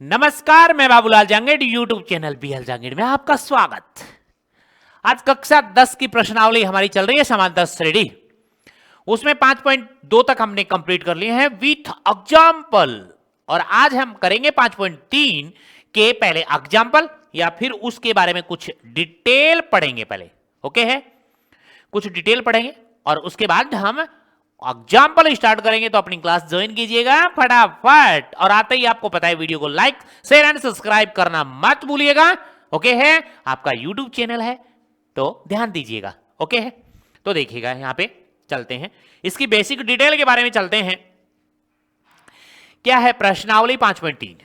नमस्कार, मैं Babulal Jangid, YouTube channel BL Jangid में आपका स्वागत। आज कक्षा 10 की प्रश्नावली हमारी चल रही है समांतर श्रेणी। उसमें 5.2 तक हमने कंप्लीट कर लिए हैं विथ एग्जाम्पल, और आज हम करेंगे 5.3 के पहले एग्जाम्पल या फिर उसके बारे में कुछ डिटेल पढ़ेंगे पहले। ओके है, कुछ डिटेल पढ़ेंगे और उसके बाद हम एग्जाम्पल स्टार्ट करेंगे। तो अपनी क्लास ज्वाइन कीजिएगा फटाफट, और आते ही आपको पता है वीडियो को लाइक शेयर एंड सब्सक्राइब करना मत भूलिएगा। ओके है, आपका यूट्यूब चैनल है तो ध्यान दीजिएगा। ओके है, तो देखिएगा यहां पे चलते हैं, इसकी बेसिक डिटेल के बारे में चलते हैं। क्या है प्रश्नावली 5.3?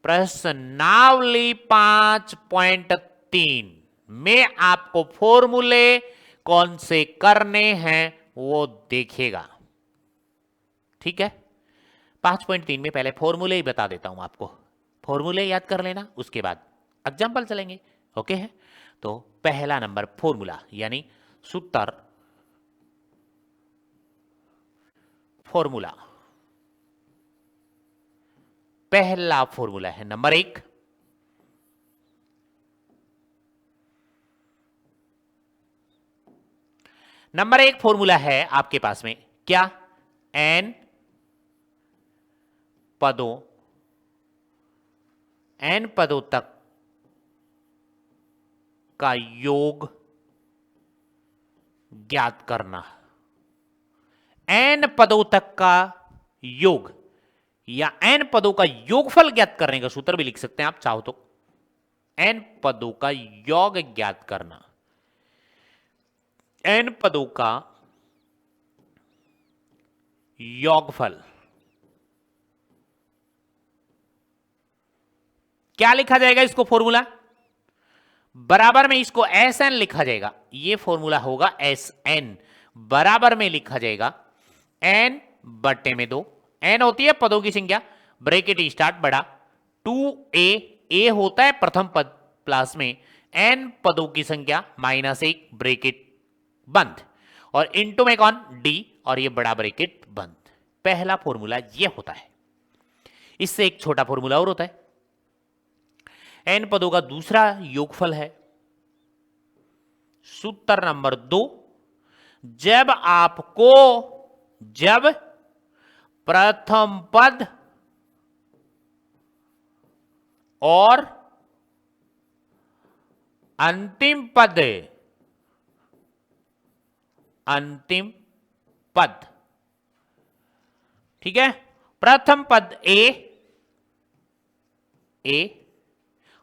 प्रश्नावली 5.3 में आपको फॉर्मूले कौन से करने हैं वो देखिएगा। ठीक है, 5.3 में पहले फॉर्मूले ही बता देता हूं आपको, फॉर्मूले याद कर लेना, उसके बाद एग्जाम्पल चलेंगे। ओके है, तो पहला नंबर फॉर्मूला यानी सूत्र, फॉर्मूला, पहला फॉर्मूला है नंबर 1। नंबर 1 फॉर्मूला है आपके पास में क्या? n पदों तक का योग ज्ञात करना। n पदों तक का योग या n पदों का योगफल ज्ञात करने का सूत्र भी लिख सकते हैं आप चाहो तो। n पदों का योग ज्ञात करना, n पदों का योगफल क्या लिखा जाएगा? इसको फॉर्मूला बराबर में इसको Sn लिखा जाएगा। ये फॉर्मूला होगा Sn, बराबर में लिखा जाएगा n बटे में 2। n होती है पदों की संख्या, ब्रैकेट स्टार्ट बड़ा 2a, a होता है प्रथम पद प्लस में n पदों की संख्या -1 ब्रैकेट बंद, और इंटू में कौन? d, और ये बड़ा ब्रैकेट बंद। पहला फॉर्मूला ये होता है। इससे एक छोटा फॉर्मूला और होता है, n पदों का दूसरा योगफल है। सूत्र नंबर 2, जब प्रथम पद और अंतिम पद, ठीक है, प्रथम पद a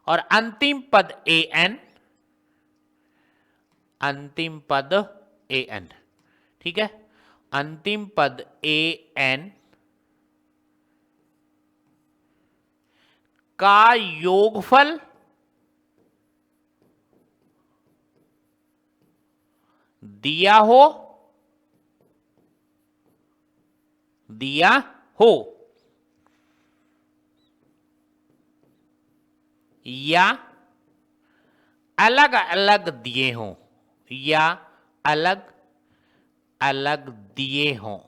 और अंतिम पद an, ठीक है, अंतिम पद an का योगफल दिया हो या अलग अलग दिए हों, या अलग अलग दिए हों,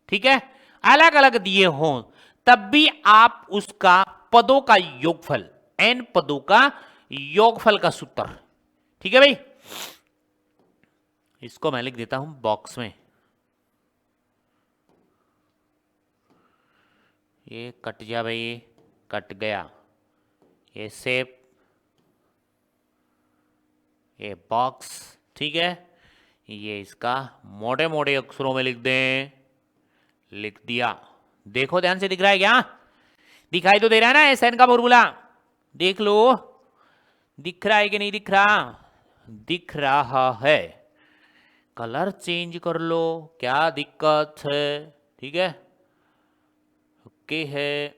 ठीक है, अलग अलग दिए हों, तब भी आप उसका पदों का योगफल, n पदों का योगफल का सूत्र, ठीक है भाई। इसको मैं लिख देता हूं बॉक्स में, ये कट जा भाई, कट गया, ये शेप, ये बॉक्स, ठीक है, ये इसका मोटे मोटे अक्षरों में लिख दें, लिख दिया। देखो ध्यान से, दिख रहा है क्या? दिखाई तो दे रहा है ना Sn का फॉर्मूला? देख लो, दिख रहा है कि नहीं दिख रहा? दिख रहा है। कलर चेंज कर लो, क्या दिक्कत है? ठीक है, ओके है,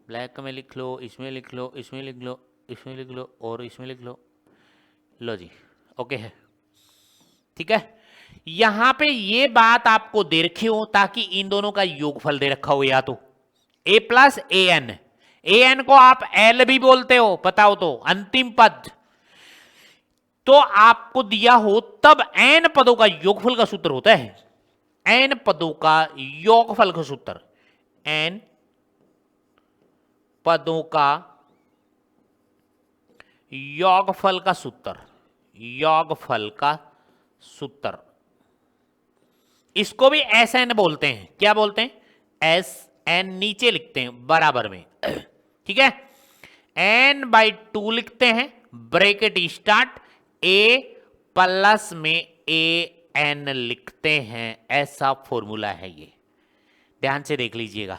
ब्लैक में लिख लो, इसमें लिख लो, इसमें लिख लो, इसमें लिख लो, और इसमें लिख लो। लो जी, ओके है, ठीक है। यहां पे ये बात आपको दे रखी हो ताकि इन दोनों का योगफल दे रखा हो, या तो a प्लस an को आप l भी बोलते हो, पता हो तो, अंतिम पद तो आपको दिया हो तब n पदों का योगफल का सूत्र होता है, n पदों का योगफल का सूत्र, n पदों का योगफल का सूत्र, योगफल का सूत्र, इसको भी एस एन बोलते हैं। क्या बोलते हैं? एस एन, नीचे लिखते हैं बराबर में, ठीक है। n बाई 2 लिखते हैं, ब्रैकेट स्टार्ट, a प्लस में a n लिखते हैं। ऐसा फॉर्मूला है ये, ध्यान से देख लीजिएगा।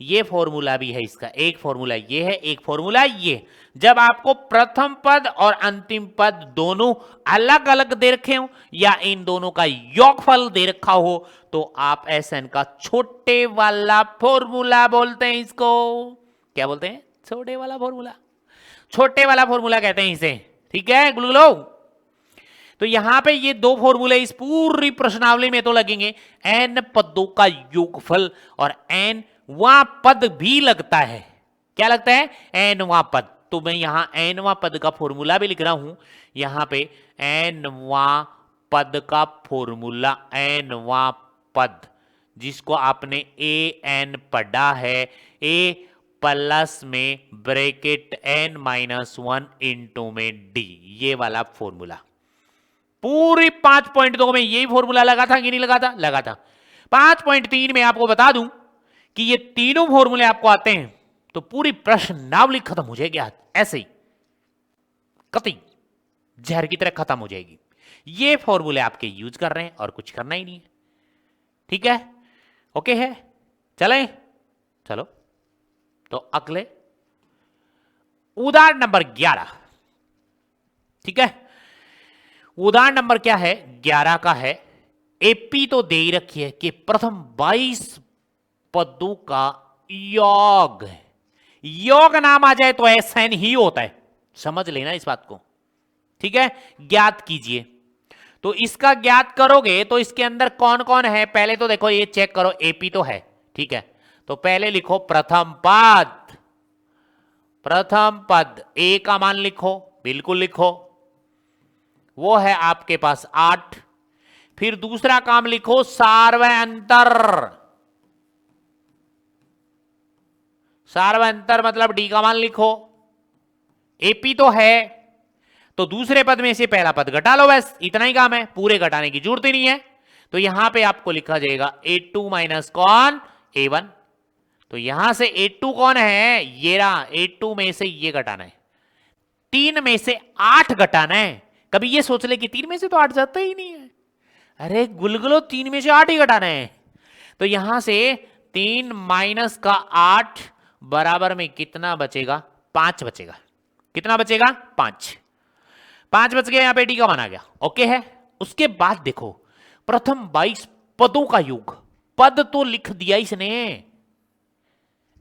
ये फॉर्मूला भी है इसका, एक फॉर्मूला ये है, एक फॉर्मूला ये। जब आपको प्रथम पद और अंतिम पद दोनों अलग अलग दे रखे हो या इन दोनों का योगफल दे रखा हो तो आप एसएन का छोटे वाला फॉर्मूला बोलते हैं इसको। क्या बोलते हैं? छोटे वाला फॉर्मूला, छोटे वाला फॉर्मूला कहते हैं इसे, ठीक है गुलगुलो। तो यहां पे ये दो फॉर्मूले इस पूरी प्रश्नावली में तो लगेंगे, एन पदों का योगफल और एन वां पद भी लगता है। क्या लगता है? एन वां पद। तो मैं यहां एन वां पद का फॉर्मूला भी लिख रहा हूं, यहां पे एन वां पद का फॉर्मूला, एन वां पद जिसको आपने ए एन पढ़ा है, ए प्लस में ब्रैकेट एन माइनस 1 इंटू में डी, ये वाला फॉर्मूला। पूरी 5.2 में यही फॉर्मूला लगा था कि नहीं लगा था? लगा था। 5.3 में आपको बता दूं कि ये तीनों फॉर्मूले आपको आते हैं तो पूरी प्रश्नावली खत्म हो जाएगी आज, ऐसे ही कतई जहर की तरह खत्म हो जाएगी। ये फॉर्मूले आपके यूज कर रहे हैं और कुछ करना ही नहीं है, ठीक है? ओके है, चलें? चलो तो अगले उदाहरण नंबर 11, ठीक है। उदाहरण नंबर क्या है? 11 का है। एपी तो दे ही रखी है कि प्रथम 22 पदों का योग है। योग नाम आ जाए तो एसएन ही होता है, समझ लेना इस बात को, ठीक है। ज्ञात कीजिए, तो इसका ज्ञात करोगे तो इसके अंदर कौन कौन है पहले तो देखो, ये चेक करो। एपी तो है, ठीक है, तो पहले लिखो प्रथम पद, प्रथम पद ए का मान लिखो, बिल्कुल लिखो, वो है आपके पास 8। फिर दूसरा काम लिखो सार्वयंतर, सार्वयंतर मतलब डी का मान लिखो। एपी तो है तो दूसरे पद में से पहला पद घटा लो, बस इतना ही काम है, पूरे घटाने की जरूरत ही नहीं है। तो यहां पे आपको लिखा जाएगा A2 माइनस कौन? A1। तो यहां से A2 कौन है? ये रहा, A2 में से ये घटाना है, 3 में से 8 घटाना है। कभी ये सोच ले कि 3 में से तो 8 जाता ही नहीं है, अरे गुलगुलो 3 में से 8 ही घटाना है। तो यहां से 3 माइनस का 8 बराबर में कितना बचेगा? 5 बचेगा। कितना बचेगा? 5। 5 बच गया, यहां पे डी का मान आ गया, ओके है। उसके बाद देखो प्रथम 22 पदों का योग, पद तो लिख दिया इसने,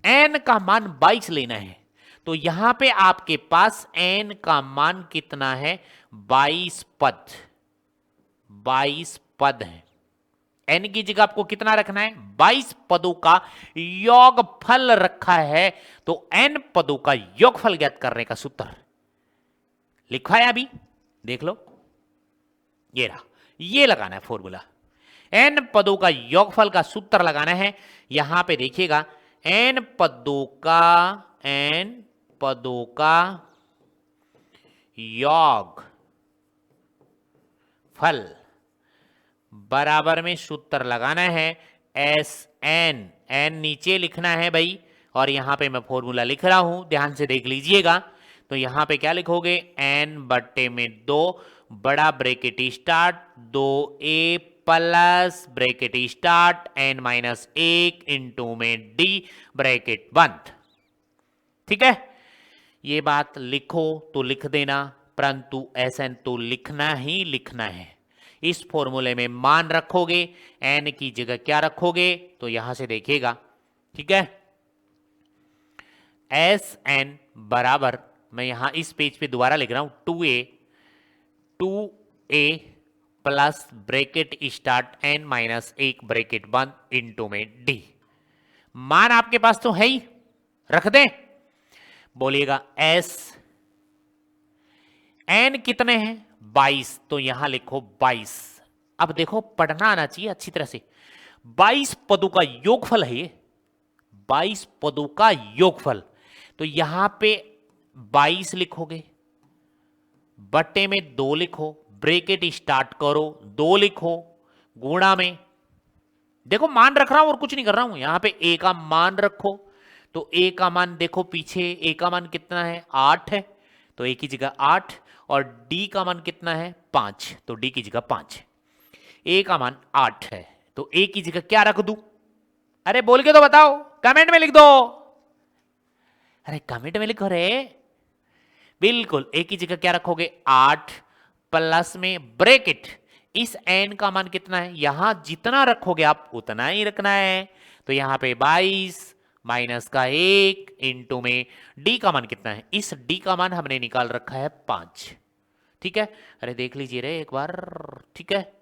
एन का मान 22 लेना है। तो यहां पे आपके पास एन का मान कितना है? 22 पद, 22 पद है। एन की जगह आपको कितना रखना है? 22 पदों का योगफल रखा है। तो एन पदों का योगफल ज्ञात करने का सूत्र लिखा है, अभी देख लो, ये रहा, ये लगाना है फॉर्मूला। एन पदों का योगफल का सूत्र लगाना है। यहां पे देखिएगा, एन पदों का योग फल बराबर में सूत्र लगाना है एस एन, एन नीचे लिखना है भाई, और यहां पे मैं फॉर्मूला लिख रहा हूं, ध्यान से देख लीजिएगा। तो यहां पे क्या लिखोगे? एन बट्टे में 2 बड़ा bracket start 2a plus bracket start an minus 1 into में डी ब्रैकेट बंद, ठीक है। ये बात लिखो तो लिख देना, परंतु एसएन तो लिखना ही लिखना है। इस फॉर्मूले में मान रखोगे, एन की जगह क्या रखोगे? तो यहां से देखिएगा, ठीक है, एस एन बराबर, मैं यहां इस पेज पे दोबारा लिख रहा हूं, 2a plus bracket start an minus 1 bracket बंद इंटू में डी। मान आपके पास तो है ही, रख दें, बोलिएगा एस एन कितने हैं? 22, तो यहां लिखो 22। अब देखो पढ़ना आना चाहिए अच्छी तरह से। 22 पदों का योगफल है ये, 22 पदों का योगफल। तो यहां पे 22 लिखोगे, बट्टे में 2 लिखो, ब्रेकेट स्टार्ट करो, 2 लिखो, गुणा में देखो मान रख रहा हूं और कुछ नहीं कर रहा हूं, यहां पे ए का मान रखो। तो ए का मान देखो पीछे, ए का मान कितना है 8 है, तो ए की जगह 8, और डी का मान कितना है 5, तो डी की जगह 5। ए का मान 8 है, तो ए की जगह क्या रख दूं? अरे बोल के तो बताओ, कमेंट में लिख दो। अरे कमेंट में लिखो रे। बिल्कुल, ए की जगह क्या रखोगे 8, प्लस में ब्रैकेट, इस एन का मान कितना है, यहां जितना रखोगे आप उतना ही रखना है। तो यहां पे 22 माइनस का 1 इंटू में डी का मान कितना है, इस डी का मान हमने निकाल रखा है 5। ठीक है, अरे देख लीजिए रे एक बार। ठीक है,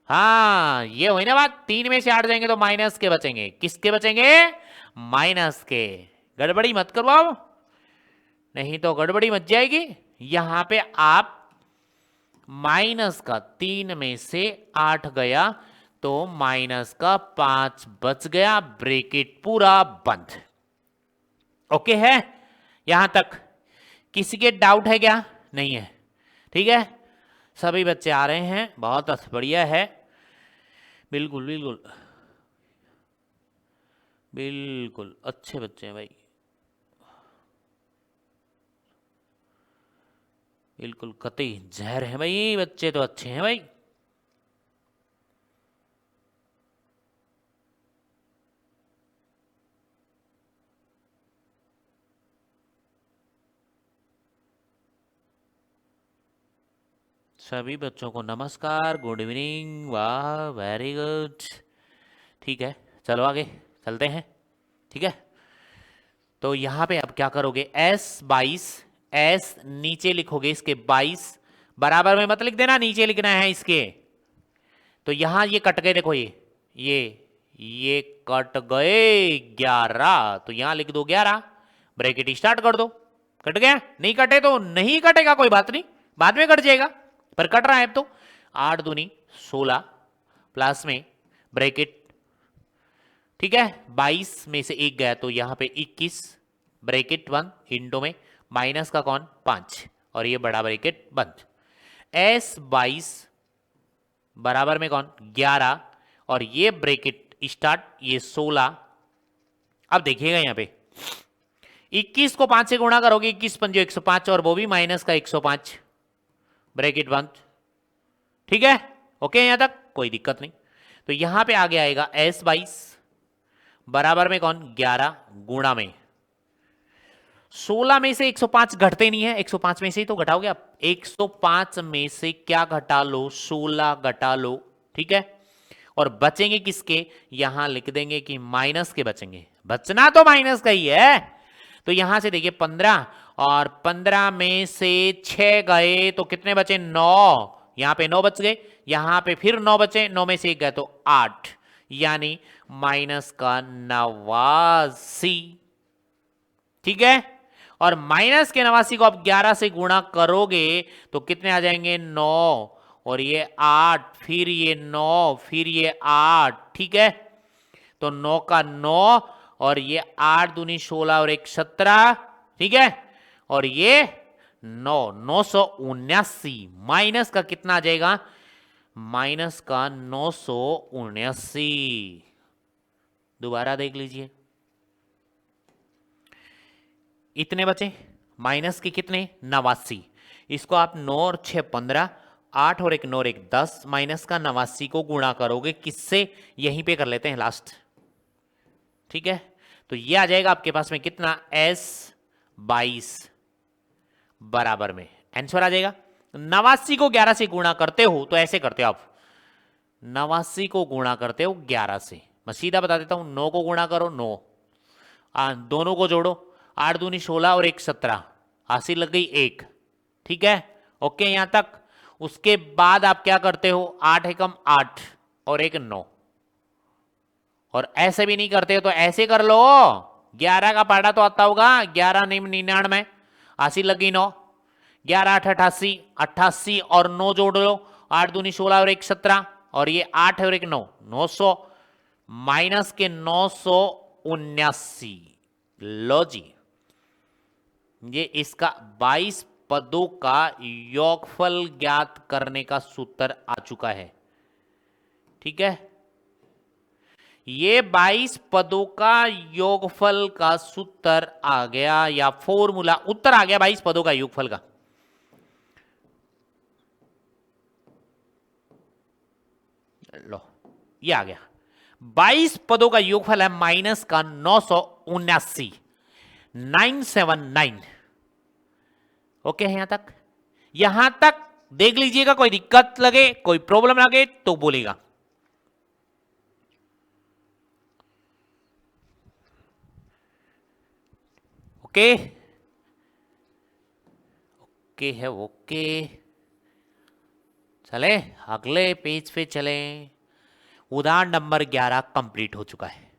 हाँ ये हुई ना बात, 3 में से 8 जाएंगे तो माइनस के बचेंगे, किसके बचेंगे, माइनस के। गड़बड़ी मत करवाओ, नहीं तो गड़बड़ी मच जाएगी। यहां पे आप माइनस का 3 में से 8 गया तो माइनस का 5 बच गया, ब्रैकेट पूरा बंद। ओके है यहां तक? किसी के डाउट है क्या? नहीं है, ठीक है, सभी बच्चे आ रहे हैं, बहुत बढ़िया है। बिल्कुल बिल्कुल बिल्कुल अच्छे बच्चे हैं भाई, बिल्कुल कतई जहर है भाई, बच्चे तो अच्छे हैं भाई। सभी बच्चों को नमस्कार, गुड इवनिंग, वाह वेरी गुड। ठीक है, चलो आगे चलते हैं। ठीक है, तो यहां पे अब क्या करोगे, S22, S नीचे लिखोगे इसके 22, बराबर में मत लिख देना, नीचे लिखना है इसके। तो यहां ये कट गए, देखो ये कट गए 11, तो यहां लिख दो 11, ब्रैकेट स्टार्ट कर दो। कट गया? नहीं कटे तो नहीं कटेगा, कोई बात नहीं, बाद में कट जाएगा, पर कट रहा है अब तो। 8 दूनी 16, प्लस में ब्रैकेट, ठीक है, 22 में से 1 गया तो यहां पे 21, ब्रैकेट 1 इंटू में माइनस का कौन 5, और ये बड़ा ब्रैकेट बंद। S22 बराबर में कौन 11, और ये ब्रैकेट स्टार्ट ये 16। अब देखिएगा यहां पे 21 को 5 से गुणा करोगे, 21 पंजे 105, और वो भी माइनस का 105, ब्रैकेट बंद। ठीक है, ओके यहां तक कोई दिक्कत नहीं। तो यहां पे आगे आएगा S22 बराबर में कौन 11 गुणा में 16 में से 105 घटते नहीं है, 105 में से ही तो घटाओगे आप, 105 में से क्या घटा लो 16 घटा लो। ठीक है, और बचेंगे किसके, यहां लिख देंगे कि माइनस के बचेंगे, बचना तो माइनस का ही है। तो यहां से देखिए 15, और 15 में से 6 गए तो कितने बचे 9, यहां पे 9 बच गए, यहां पे फिर 9 बचे, 9 में से 1 गए तो 8, यानी माइनस का 89। ठीक है, और माइनस के 89 को आप 11 से गुणा करोगे तो कितने आ जाएंगे 9, और ये 8, फिर ये 9, फिर ये 8। ठीक है, तो 9 का 9, और ये 8 दूनी 16 और 1 17। ठीक है, और ये 9 979, माइनस का कितना आ जाएगा, माइनस का 979। दोबारा देख लीजिए, इतने बचे माइनस के कितने 89, इसको आप 9 और 6 15, 8 और 1 9 और 1 10, माइनस का 89 को गुणा करोगे किससे, यहीं पे कर लेते हैं लास्ट। ठीक है, तो ये आ जाएगा आपके पास में कितना S22 बराबर में आंसर आ जाएगा। 89 को 11 से गुणा करते हो तो ऐसे करते हो आप, 89 को गुणा करते हो 11 से, मैं सीधा बता देता हूं, 9 को गुणा करो 9, दोनों को जोड़ो, 8 दूनी 16 और 1 17, हासिल लग गई 1। ठीक है, ओके यहां तक। उसके बाद आप क्या करते हो, 8 एकम 8 और 1 9, और ऐसे भी नहीं करते हो तो ऐसे कर लो, 11 का पाड़ा तो आता होगा, 11 99, हासिल लगी 9, 11 8 88, 88 और 9 जोड़ लो, 8 दूनी 16 और 1 17, और ये 8 है और 1 9, 900 माइनस के 979। लो जी, ये इसका 22 पदों का योगफल ज्ञात करने का सूत्र आ चुका है। ठीक है, ये 22 पदों का योगफल का सूत्र आ गया, या फॉर्मूला, उत्तर आ गया 22 पदों का योगफल का। लो, ये आ गया 22 पदों का योगफल है माइनस का 979, 979। ओके है यहां तक देख लीजिएगा, कोई दिक्कत लगे, कोई प्रॉब्लम लगे तो बोलेगा। ओके ओके है, ओके। चले अगले पेज पे चले। उदाहरण नंबर 11 कंप्लीट हो चुका है।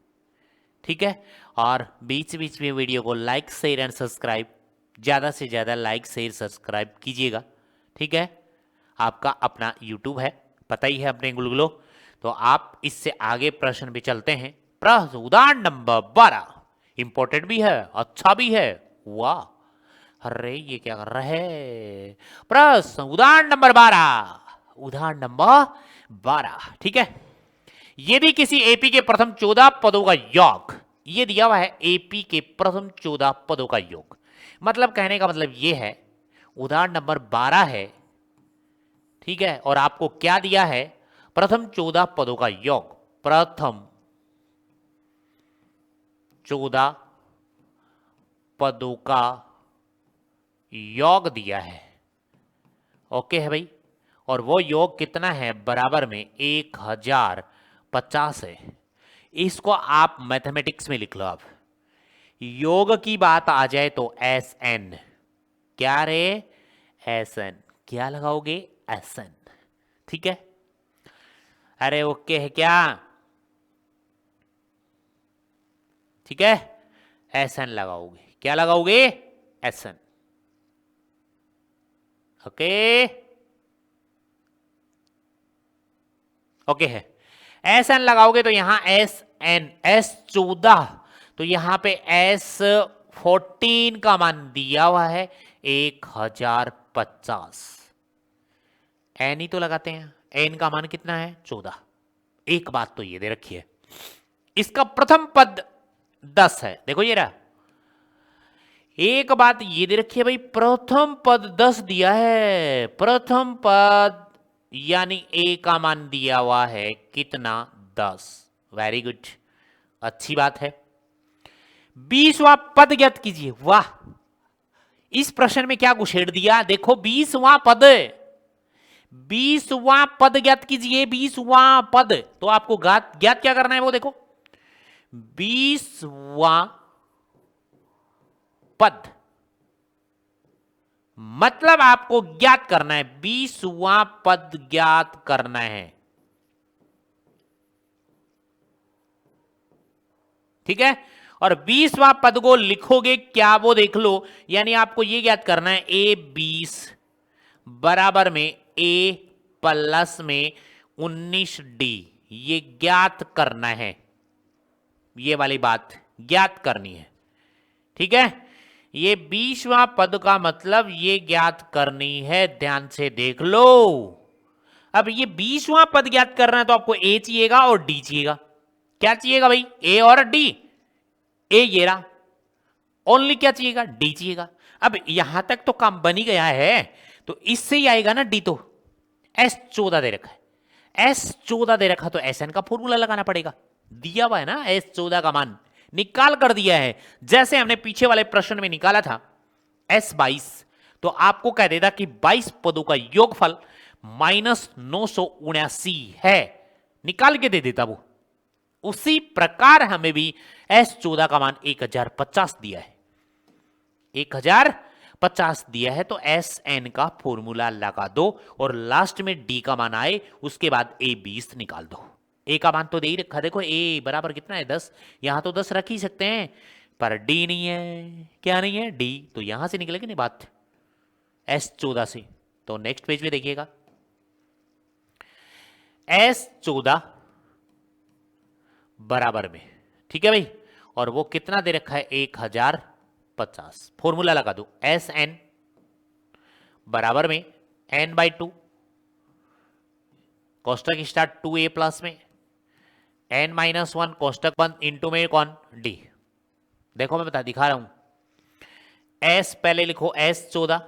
ठीक है, और बीच बीच में वीडियो को लाइक शेयर एंड सब्सक्राइब, ज़्यादा से ज़्यादा लाइक शेयर सब्सक्राइब कीजिएगा। ठीक है, आपका अपना यूट्यूब है, पता ही है अपने गुलगुलो। तो आप इससे आगे प्रश्न पे चलते हैं। प्रश्न उदाहरण नंबर 12 इंपॉर्टेंट भी है, अच्छा भी है। वाह, अरे ये क्या कर रहा है। प्रश्न उदाहरण नंबर 12, उदाहरण नंबर 12। ठीक है, यदि किसी एपी के प्रथम 14 पदों का योग, ये दिया हुआ है एपी के प्रथम 14 पदों का योग, मतलब कहने का मतलब ये है, उदाहरण नंबर 12 है। ठीक है, और आपको क्या दिया है, प्रथम 14 पदों का योग, प्रथम 14 पदों का योग दिया है। ओके है भाई, और वो योग कितना है, बराबर में 1050 है। इसको आप मैथमेटिक्स में लिख लो। आप योग की बात आ जाए तो एस एन, क्या रे, एस एन, क्या लगाओगे, एस एन। ठीक है, अरे ओके है क्या, ठीक है, एस एन लगाओगे, क्या लगाओगे, एस एन। ओके ओके है, एस एन लगाओगे तो यहां एस एन, एस 14, तो यहां पे एस 14 का मान दिया हुआ है 1050। एन ही तो लगाते हैं, एन का मान कितना है, 14। एक बात तो ये दे रखी है, इसका प्रथम पद 10 है, देखो ये रहा। एक बात ये दे रखी है भाई, प्रथम पद 10 दिया है, प्रथम पद यानी ए का मान दिया हुआ है कितना, 10। वेरी गुड, अच्छी बात है। 20वां पद ज्ञात कीजिए। वाह, इस प्रश्न में क्या घुसेड़ दिया, देखो 20वां पद, 20वां पद ज्ञात कीजिए, 20वां पद। तो आपको ज्ञात क्या करना है, वो देखो 20वां पद, मतलब आपको ज्ञात करना है, 20वां पद ज्ञात करना है। ठीक है, और 20वां पद को लिखोगे क्या, वो देख लो। यानी आपको ये ज्ञात करना है, ए 20 बराबर में ए प्लस में 19D, ये ज्ञात करना है, ये वाली बात ज्ञात करनी है। ठीक है, ये 20वां पद का मतलब ये ज्ञात करनी है, ध्यान से देख लो। अब ये 20वां पद ज्ञात करना है तो आपको ए चाहिएगा और डी चाहिएगा। क्या चाहिएगा भाई, ए और डी। ए ये रहा, ओनली क्या चाहिएगा, डी चाहिएगा। अब यहां तक तो काम बनी गया है, तो इससे ही आएगा ना डी। तो S14 दे रखा है, S14 दे रखा, तो SN का फॉर्मूला लगाना पड़ेगा, दिया हुआ है ना, S14 का मान निकाल कर दिया है, जैसे हमने पीछे वाले प्रश्न में निकाला था S22। तो आपको कह देता कि 22 पदों का योगफल -979 है, निकाल के दे देता वो। उसी प्रकार हमें भी S14 का मान 1050 दिया है, 1050 दिया है, तो SN का फॉर्मूला लगा दो और लास्ट में D का मान आए, उसके बाद A 20 निकाल दो। A का मान तो दे ही रखा, देखो A बराबर कितना है, 10। यहां तो 10 रख ही सकते हैं, पर D नहीं है। क्या नहीं है, D, तो यहां से निकलेगी नहीं बात। S14 से। तो नेक्स्ट पेज पे देखिएगा, S14 बराबर में, ठीक है भाई, और वो कितना दे रखा है 1050। फॉर्मूला लगा दो, Sn बराबर में n/2, कोष्टक स्टार्ट 2a प्लस में n-1 कोष्टक बंद इंटू में कौन d। देखो मैं दिखा रहा हूं, s पहले लिखो S14,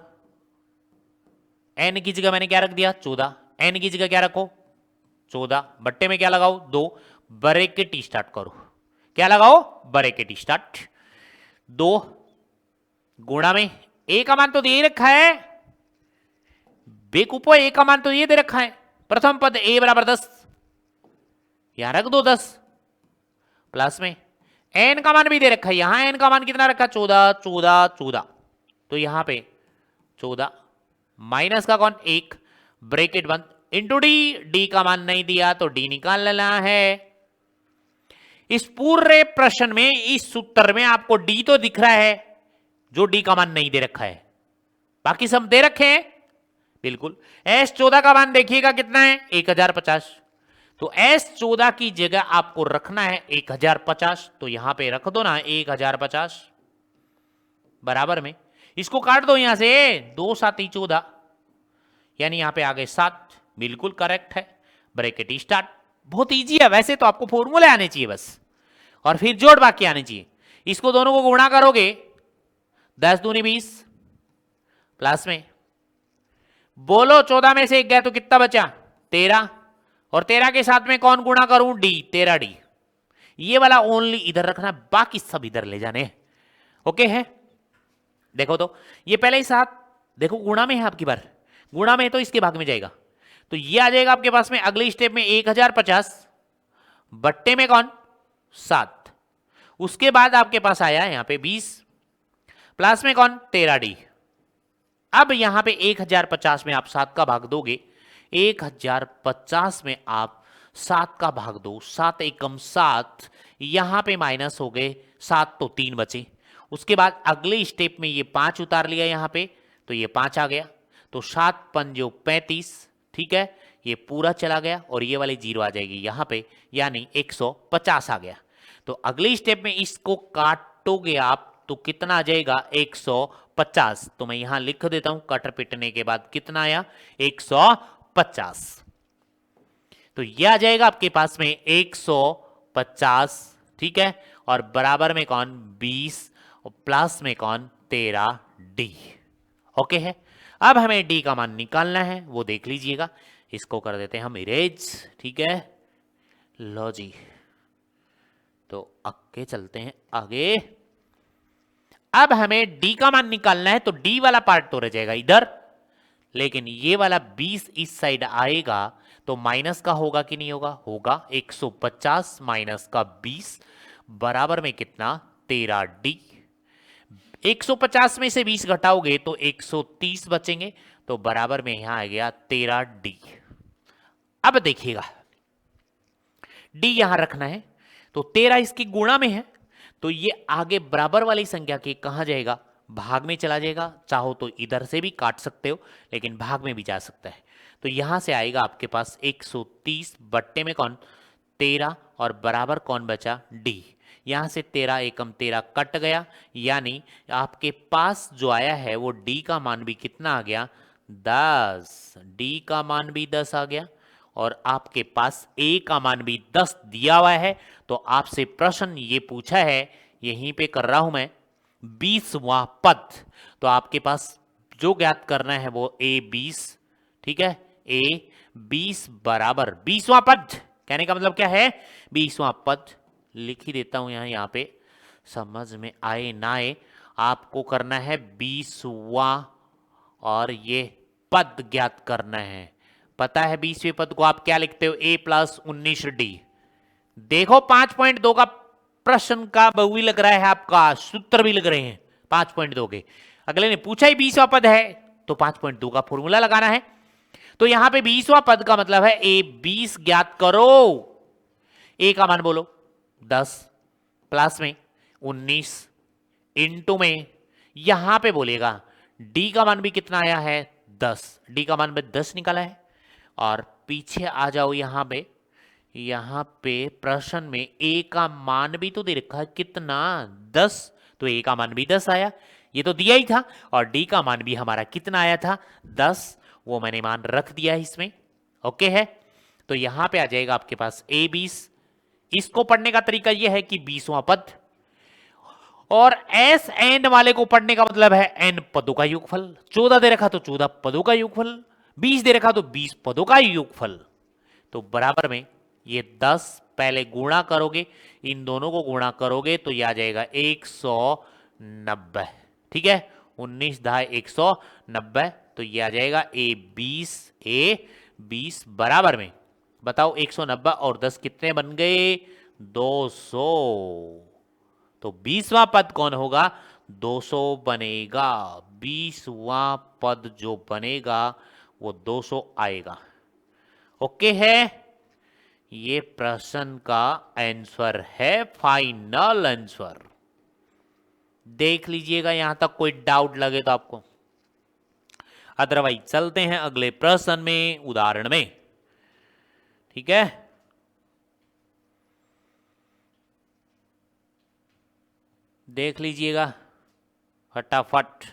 n की जगह मैंने क्या रख दिया 14, n की जगह क्या रखो 14, बट्टे में क्या लगाओ 2, ब्रैकेट स्टार्ट करो, क्या लगाओ ब्रैकेट स्टार्ट, 2 गुणा में a का मान तो दे ही रखा है बेकूफो, a का मान तो ये दे रखा है, प्रथम पद a बराबर 10, यहां रख दो 10, प्लस में n का मान भी दे रखा है, यहां n का मान कितना रखा 14 14 14, तो यहां पे 14 माइनस का कौन 1 ब्रैकेट बंद इंटू डी का मान नहीं दिया तो डी निकाल लेना है। इस पूरे प्रश्न में, इस सूत्र में आपको डी तो दिख रहा है, जो डी का मान नहीं दे रखा है, बाकी सब दे रखे हैं बिल्कुल। S14 का मान देखिएगा कितना है 1050, तो S14 की जगह आपको रखना है 1050, तो यहां पे रख दो ना 1050 बराबर में, इसको काट दो यहां से, 2 7 14, यानी यहां पे आ गए 7, बिल्कुल करेक्ट है। ब्रैकेट स्टार्ट, बहुत इजी है वैसे तो, आपको फॉर्मूले आने चाहिए बस, और फिर जोड़ बाकी आने चाहिए। इसको दोनों को गुणा करोगे 10 दूनी 20 प्लस में, बोलो 14 में से 1 गया तो कितना बचा 13, और 13 के साथ में कौन गुणा करूं डी, 13d, ये वाला ओनली इधर रखना, बाकी सब इधर ले जाने, ओके है। देखो तो ये पहले ही साथ, देखो गुणा में है आपकी बार, गुणा में है तो इसके भाग में जाएगा, तो ये आ जाएगा आपके पास में अगले स्टेप में 1050 बट्टे में कौन 7, उसके बाद आपके पास आया यहां पे 20 प्लस में कौन 13d। अब यहां पे 1050 में आप 7 का भाग दोगे, 1050 में आप 7 का भाग दो, 7 एकम 7, यहां पे माइनस हो गए 7 तो 3 बचे, उसके बाद अगले स्टेप में ये 5 उतार लिया यहां पे, तो ये 5 आ गया, तो 7 पंजो 35, ठीक है, ये पूरा चला गया और ये वाली 0 आ जाएगी यहां पे, यानी 150 आ गया। तो अगले स्टेप में इसको काटोगे आप तो कितना आ जाएगा 150, तो मैं यहां लिख देता हूं, कटर पिटने के बाद कितना आया 150, तो यह आ जाएगा आपके पास में 150, ठीक है, और बराबर में कौन 20 और प्लस में कौन 13d, ओके है। अब हमें d का मान निकालना है, वो देख लीजिएगा, इसको कर देते हैं हम इरेज, ठीक है, लो जी, तो आगे चलते हैं आगे। अब हमें d का मान निकालना है, तो d वाला पार्ट तो रह जाएगा इधर, लेकिन ये वाला 20 इस साइड आएगा, तो माइनस का होगा कि नहीं होगा, होगा 150 माइनस का 20 बराबर में कितना 13d, 150 में से 20 घटाओगे तो 130 बचेंगे, तो बराबर में यहां आ गया 13d। अब देखिएगा d यहां रखना है, तो 13 इसकी गुणा में है, तो ये आगे बराबर वाली संख्या के कहां जाएगा, भाग में चला जाएगा, चाहो तो इधर से भी काट सकते हो, लेकिन भाग में भी जा सकता है, तो यहां से आएगा आपके पास 130 बट्टे में कौन 13 और बराबर कौन बचा d, यहां से 13 एकम 13 कट गया, यानी आपके पास जो आया है वो d का मान भी कितना आ गया 10, d का मान भी 10 आ गया, और आपके पास a का मान भी 10 दिया हुआ है। तो आपसे प्रश्न ये पूछा है, यहीं पे कर रहा हूं मैं 20वां पद, तो आपके पास जो ज्ञात करना है वो a 20, ठीक है, a 20 बराबर 20वां पद, कहने का मतलब क्या है 20वां पद, लिख ही देता हूं यहाँ पे समझ में आए ना आए, आपको करना है 20वां और ये पद ज्ञात करना है। पता है 20वें पद को आप क्या लिखते हो a प्लस 19d। देखो 5.2 का प्रश्न का बहुवी लग रहा है, आपका सूत्र भी लग रहे हैं 5.2 के, अगले ने पूछा ही 20वां पद है तो 5.2 का फॉर्मूला लगाना है। तो यहां पे 20वां पद का मतलब है a 20 ज्ञात करो, a का मान बोलो 10 प्लस में 19 इंटू में यहां पे बोलेगा डी का मान भी कितना आया है 10, डी का मान भी 10 निकाला है। और पीछे आ जाओ यहाँ पे प्रश्न में ए का मान भी तो दे रखा है कितना 10, तो ए का मान भी 10 आया, ये तो दिया ही था। और डी का मान भी हमारा कितना आया था 10, वो मैंने मान रख दिया है इसमें। ओके है, तो यहां पे आ जाएगा आपके पास ए 20। इसको पढ़ने का तरीका यह है कि 20वां पद, और एस एन वाले को पढ़ने का मतलब है एन पदों का योगफल। 14 दे रखा तो 14 पदों का योगफल, 20 दे रखा तो 20 पदों का योगफल। तो बराबर में ये 10 पहले गुणा करोगे, इन दोनों को गुणा करोगे तो ये आ जाएगा 190। ठीक है, 19 10 190, तो ये आ जाएगा ए 20 बराबर में बताओ 190 और 10 कितने बन गए 200। तो 20वां पद कौन होगा 200 बनेगा, 20वां पद जो बनेगा वो 200 आएगा। ओके है, ये प्रश्न का आंसर है, फाइनल आंसर। देख लीजिएगा यहां तक कोई डाउट लगे तो आपको, अदरवाइज चलते हैं अगले प्रश्न में, उदाहरण में। ठीक है, देख लीजिएगा फटाफट।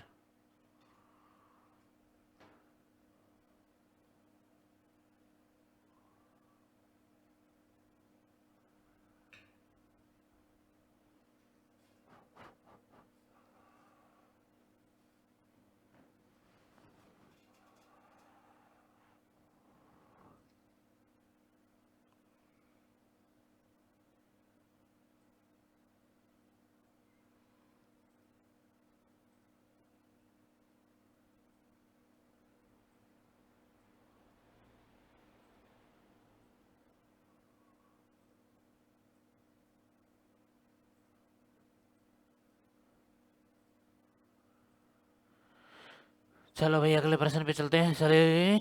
चलो भाई अगले प्रश्न पे चलते हैं,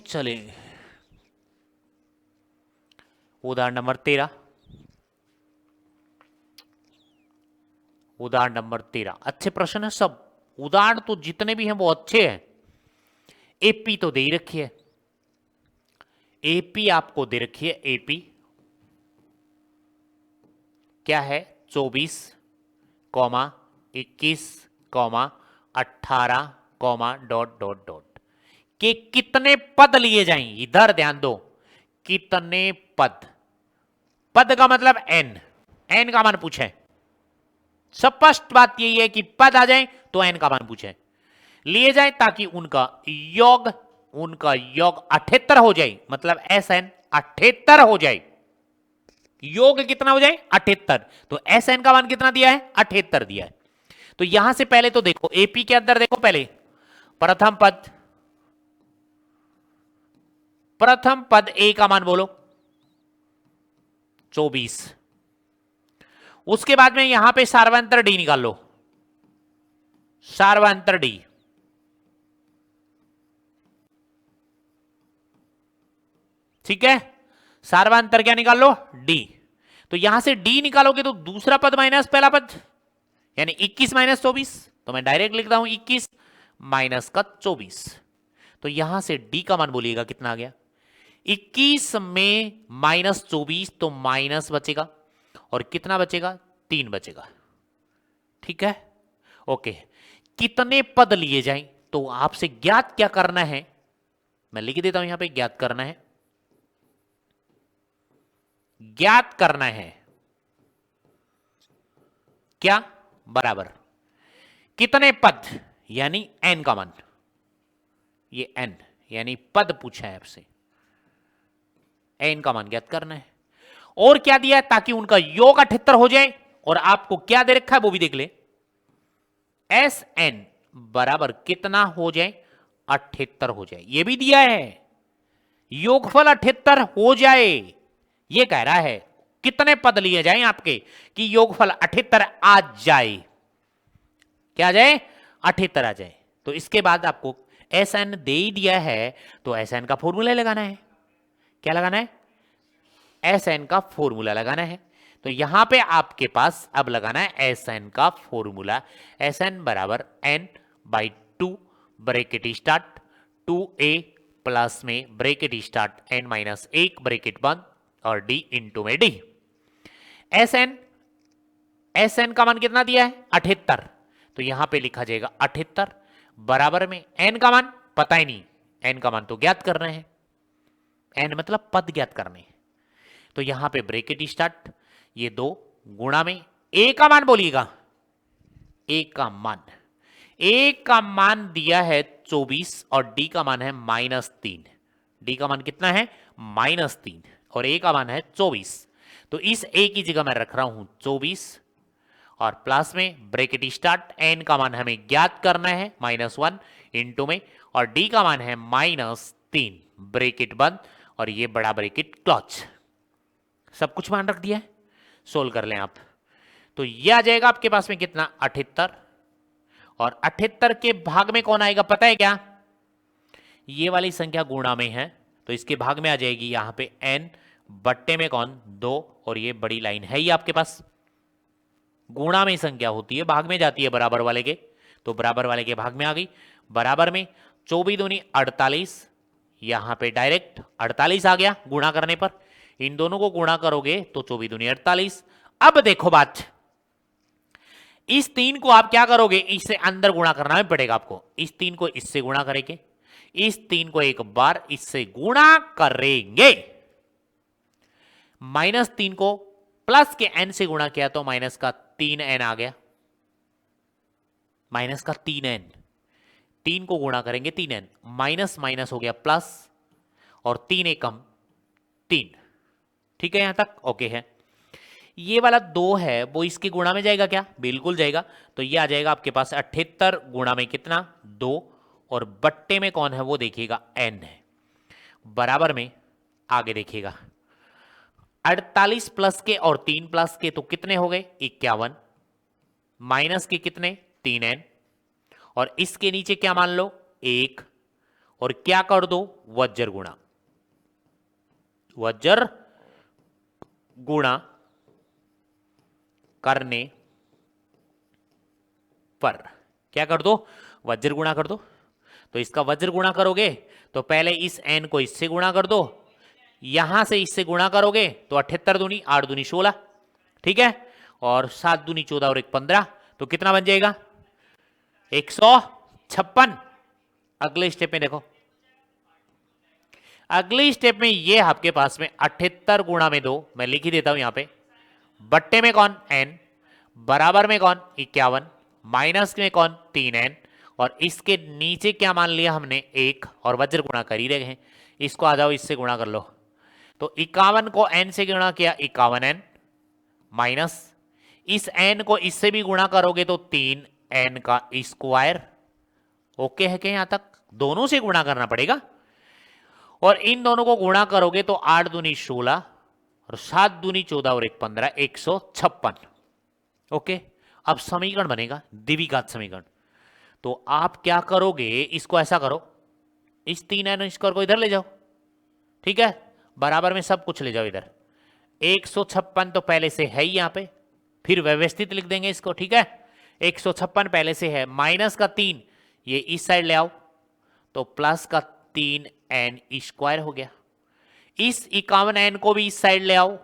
चले उदाहरण नंबर 13। उदाहरण नंबर 13 अच्छे प्रश्न है सब, उदाहरण तो जितने भी हैं वो अच्छे हैं। एपी तो दे ही रखी है, एपी आपको दे रखी है, एपी क्या है 24, 21, 18, डॉट डॉट डॉट के कितने पद लिए जाएं, इधर ध्यान दो, कितने पद, पद का मतलब एन, एन का मान पूछे। स्पष्ट बात यही है कि पद आ जाए तो एन का मान पूछे, लिए जाए ताकि उनका योग 78 हो जाए, मतलब एस एन 78 हो जाए, योग कितना हो जाए 78, तो एस एन का मान कितना दिया है 78 दिया है। तो यहां से पहले तो देखो एपी के अंदर देखो, पहले प्रथम पद ए का मान बोलो 24, उसके बाद में यहां पे सार्वंतर डी निकाल लो, सार्वंतर डी, ठीक है, सार्वंतर क्या निकाल लो डी। तो यहां से डी निकालोगे तो दूसरा पद माइनस पहला पद, यानी 21 माइनस 24, तो मैं डायरेक्ट लिखता हूं 21 माइनस का 24। तो यहां से डी का मान बोलिएगा कितना आ गया, 21 में माइनस 24 तो माइनस बचेगा, और कितना बचेगा 3 बचेगा। ठीक है, ओके, कितने पद लिए जाएं, तो आपसे ज्ञात क्या करना है, मैं लिख देता हूं यहां पे, ज्ञात करना है, ज्ञात करना है क्या, बराबर कितने पद, यानी एन का मान, ये एन यानी पद पूछा है आपसे, एन का मान ज्ञात करना है। और क्या दिया है, ताकि उनका योग 78 हो जाए, और आपको क्या दे रखा है वो भी देख ले, एस एन बराबर कितना हो जाए 78 हो जाए, ये भी दिया है, योगफल 78 हो जाए, ये कह रहा है कितने पद लिए जाएं आपके कि योगफल 78 आ जाए, क्या आ जाए 78 आ जाए। तो इसके बाद आपको एस एन दे ही दिया है, तो एस एन का फॉर्मूला लगाना है, क्या लगाना है, एस एन का फॉर्मूला लगाना है। तो यहां पे आपके पास अब लगाना है एस एन का फॉर्मूला, एस एन बराबर N by 2 bracket start 2a plus में bracket start n minus 1 bracket बंद और d इंटू में d। एस एन का मान कितना दिया है 78, तो यहां पे लिखा जाएगा 78 बराबर में n का मान पता ही नहीं, n का मान तो ज्ञात कर रहे हैं, n मतलब पद ज्ञात करने, तो यहां पे ब्रेकेट स्टार्ट ये 2 गुणा में a का मान बोलिएगा, a का मान दिया है 24 और d का मान है -3। d का मान कितना है -3 और a का मान है 24, तो इस a की जगह मैं रख रहा हूं 24 और प्लस में ब्रैकेट स्टार्ट n का मान हमें ज्ञात करना है -1 इंटू में और d का मान है -3 ब्रैकेट बंद और ये बड़ा ब्रैकेट क्लोज। सब कुछ मान रख दिया है, सोल्व कर लें आप। तो ये आ जाएगा आपके पास में कितना 78 और 78 के भाग में कौन आएगा पता है क्या, ये वाली संख्या गुणा में है तो इसके भाग में आ जाएगी यहां पे n बट्टे में कौन 2 और ये बड़ी लाइन है ये आपके पास, गुणा में संख्या होती है भाग में जाती है बराबर वाले के, तो बराबर वाले के भाग में आ गई, बराबर में 24 दूनी 48, यहां पे डायरेक्ट 48 आ गया गुणा करने पर, इन दोनों को गुणा करोगे तो 24 दूनी 48। अब देखो बात, इस 3 को आप क्या करोगे, इससे अंदर गुणा करना पड़ेगा आपको, इस 3 को इससे गुणा करेंगे, इस 3 को एक बार इससे गुणा करेंगे, -3 को प्लस के n से गुणा किया तो माइनस का 3n आ गया, माइनस का 3n, 3 को गुणा करेंगे 3n, माइनस माइनस हो गया प्लस और 3 एकम 3, ठीक है यहां तक ओके है। ये वाला 2 है वो इसके गुणा में जाएगा क्या, बिल्कुल जाएगा, तो ये आ जाएगा आपके पास 78 गुणा में कितना 2 और बट्टे में कौन है वो देखिएगा n है, बराबर में आगे देखिएगा 48 प्लस के और 3 प्लस के तो कितने हो गए 51, माइनस के कितने 3n और इसके नीचे क्या मान लो 1 और क्या कर दो वज्र गुणा करने पर क्या कर दो वज्र गुणा कर दो, तो इसका वज्र गुणा करोगे तो पहले इस n को इससे गुणा कर दो, यहां से इससे गुणा करोगे तो 78 दूनी 8 दूनी 16, ठीक है, और 7 दूनी 14 और 1 15, तो कितना बन जाएगा 156। अगले स्टेप में देखो, अगले स्टेप में ये आपके पास में 78 गुणा में 2, मैं लिख ही देता हूं यहां पे, बट्टे में कौन n, बराबर में कौन 51, माइनस में कौन 3n और इसके नीचे क्या मान लिया हमने 1 और वज्र गुणा कर ही रहे हैं, इसको आ जाओ इससे गुणा कर लो, तो 51 को n से गुणा किया 51n माइनस इस n को इससे भी गुणा करोगे तो 3n का स्क्वायर, ओके है क्या यहां तक, दोनों से गुणा करना पड़ेगा और इन दोनों को गुणा करोगे तो 8 दूनी 16 और 7 दूनी 14 और 1 15, 156, ओके। अब समीकरण बनेगा द्विघात समीकरण, तो आप क्या करोगे इसको ऐसा करो, इस 3n स्क्वायर को इधर ले जाओ, ठीक है, बराबर में सब कुछ ले जाओ इधर, 156 तो पहले से है ही यहां पे, फिर व्यवस्थित लिख देंगे इसको, ठीक है, 156 पहले से है, माइनस का 3 ये इस साइड ले आओ तो प्लस का 3n स्क्वायर हो गया, इस 51n को भी इस साइड ले आओ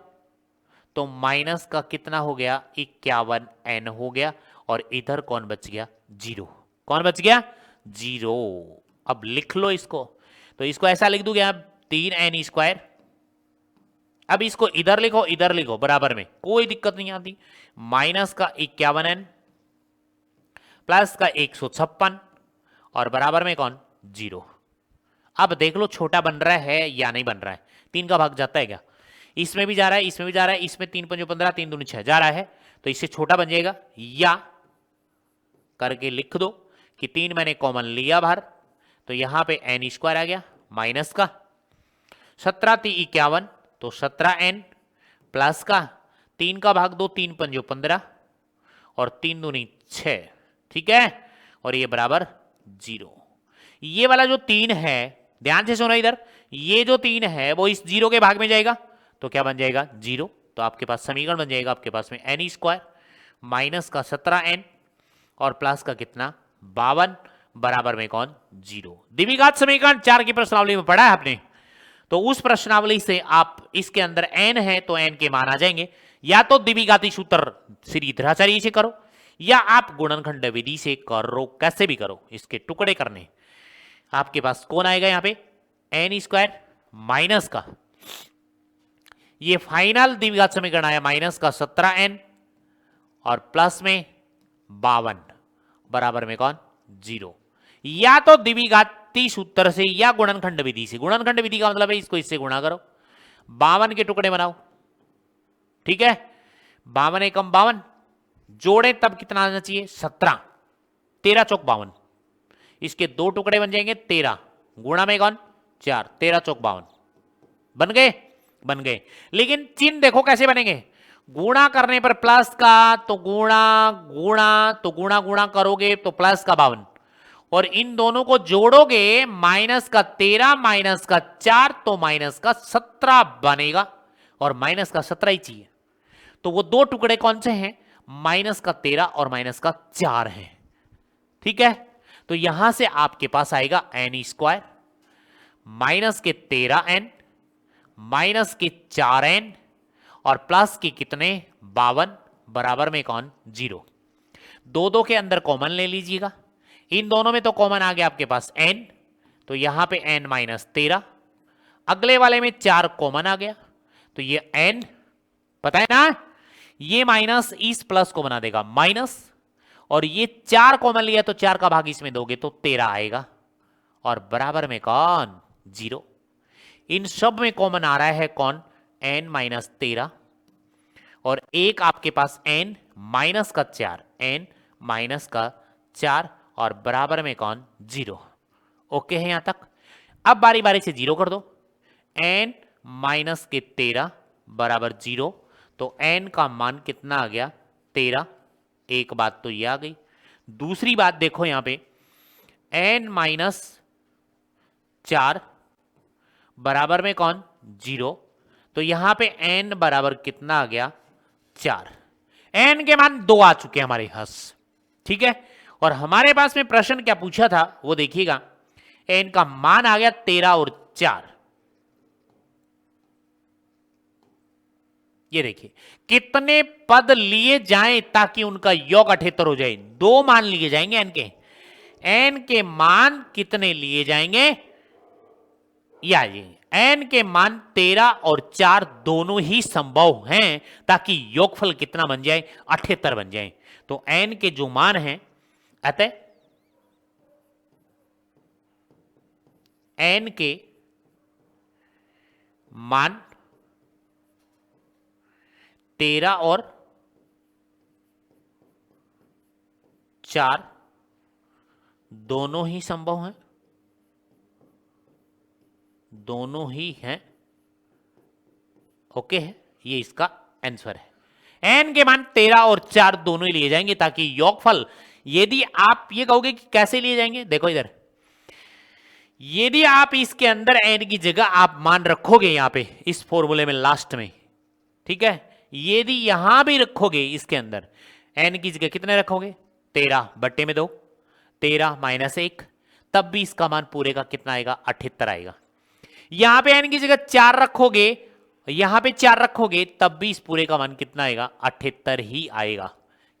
तो माइनस का कितना हो गया 51n हो गया और इधर कौन बच गया 0, कौन बच गया 0। अब लिख लो इसको, तो इसको ऐसा लिख दूंगे आप 3n स्क्वायर, अब इसको इधर लिखो बराबर में, कोई दिक्कत नहीं आती, माइनस का 51n प्लस का 156 और बराबर में कौन 0। अब देख लो छोटा बन रहा है या नहीं बन रहा है, 3 का भाग जाता है क्या, इसमें भी जा रहा है, इसमें भी जा रहा है, इसमें 3 पंजो 15 3 दूनी 6 जा रहा है, तो इससे छोटा बन जाएगा, या करके लिख दो कि 3 मैंने कॉमन लिया बाहर, तो यहां पे n स्क्वायर आ गया माइनस का 17 × 51 तो 17n प्लस का 3 का भाग 2 3 पंजो 15 और 3 दूनी 6, ठीक है, और ये बराबर 0। ये वाला जो 3 है ध्यान से सुनो इधर, ये जो 3 है वो इस 0 के भाग में जाएगा तो क्या बन जाएगा 0, तो आपके पास समीकरण बन जाएगा आपके पास में n स्क्वायर माइनस का 17n और प्लस का कितना 52 बराबर में कौन 0। द्विघात समीकरण 4 की प्रश्नावली में पढ़ा है आपने, तो उस प्रश्नावली से आप इसके अंदर n है तो n के मान आ जाएंगे। या तो द्विघाती सूत्र श्रीधराचार्य से करो या आप गुणनखंड विधि से करो, कैसे भी करो, इसके टुकड़े करने। आपके पास कौन आएगा यहां पे n स्क्वायर माइनस का, ये फाइनल द्विघात समीकरण आया माइनस का 17n और प्लस में 52 बराबर में कौन 0। या तो द्विघाती सूत्र से या गुणनखंड विधि से। गुणनखंड विधि का मतलब है इसको इससे गुणा करो, 52 के टुकड़े बनाओ, ठीक है। 52 एकम 52 जोड़े तब कितना आना चाहिए 17, 13 चौक 52, इसके दो टुकड़े बन जाएंगे 13 गुणा में कौन 4, 13 चौक 52 बन गए, बन गए। लेकिन चिन्ह देखो कैसे बनेंगे, गुणा करने पर प्लस का तो गुणा गुणा तो गुणा गुणा करोगे तो प्लस का 52, और इन दोनों को जोड़ोगे माइनस का 13 माइनस का 4 तो माइनस का 17 बनेगा, और माइनस का 17 ही चाहिए। तो वो दो टुकड़े कौन से हैं, माइनस का 13 और माइनस का 4 हैं, ठीक है। तो यहां से आपके पास आएगा n स्क्वायर माइनस के 13n माइनस के 4n और प्लस के कितने 52 बराबर में कौन 0। दो दो के अंदर कॉमन ले लीजिएगा, इन दोनों में तो कॉमन आ गया आपके पास n, तो यहां पे n माइनस 13, अगले वाले में 4 कॉमन आ गया, तो ये n पता है ना, ये माइनस इस प्लस को बना देगा माइनस, और ये 4 कॉमन लिया तो 4 का भाग इसमें दोगे तो 13 आएगा, और बराबर में कौन 0। इन सब में कॉमन आ रहा है कौन n माइनस 13, और एक आपके पास n माइनस का 4, n माइनस का 4 और बराबर में कौन 0। ओके है यहां तक। अब बारी बारी से 0 कर दो, n माइनस के 13 बराबर 0, तो n का मान कितना आ गया 13। एक बात तो ये आ गई। दूसरी बात देखो यहां पे n माइनस 4 बराबर में कौन 0, तो यहां पे n बराबर कितना आ गया 4। n के मान 2 आ चुके हैं हमारे पास, ठीक है। और हमारे पास में प्रश्न क्या पूछा था वो देखिएगा, n का मान आ गया 13 और 4। ये देखिए कितने पद लिए जाएं ताकि उनका योग 78 हो जाए। 2 मान लिए जाएंगे n के, n के मान कितने लिए जाएंगे, या ये n के मान 13 और 4 दोनों ही संभव हैं ताकि योगफल कितना बन जाए 78 बन जाए। तो n के जो मान हैं अतः n के मान 13 और 4 दोनों ही संभव हैं, दोनों ही हैं। ओके है, ये इसका आंसर है। n के मान 13 और 4 दोनों ही लिए जाएंगे ताकि योगफल, यदि आप ये कहोगे कि कैसे लिए जाएंगे, देखो इधर, यदि आप इसके अंदर n की जगह आप मान रखोगे यहां पे इस फॉर्मूले में लास्ट में, ठीक है, यदि यहां भी रखोगे इसके अंदर n की जगह कितने रखोगे 13 बट्टे में 2, 13 माइनस 1, तब भी इसका मान पूरे का कितना आएगा 78 आएगा। यहां पे n की जगह 4 रखोगे, यहां पे 4 रखोगे तब भी इस पूरे का मान कितना आएगा 78 ही आएगा।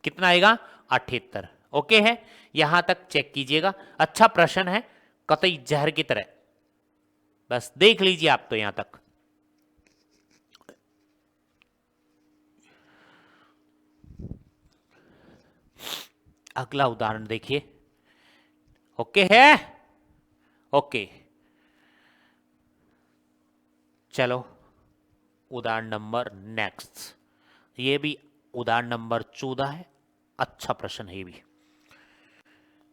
कितना आएगा 78। ओके है, यहां तक चेक कीजिएगा। अच्छा प्रश्न है, कतई जहर की तरह, बस देख लीजिए आप तो यहां तक। अगला उदाहरण देखिए। ओके है, ओके चलो उदाहरण नंबर नेक्स्ट, ये भी उदाहरण नंबर 14 है। अच्छा प्रश्न है ये भी।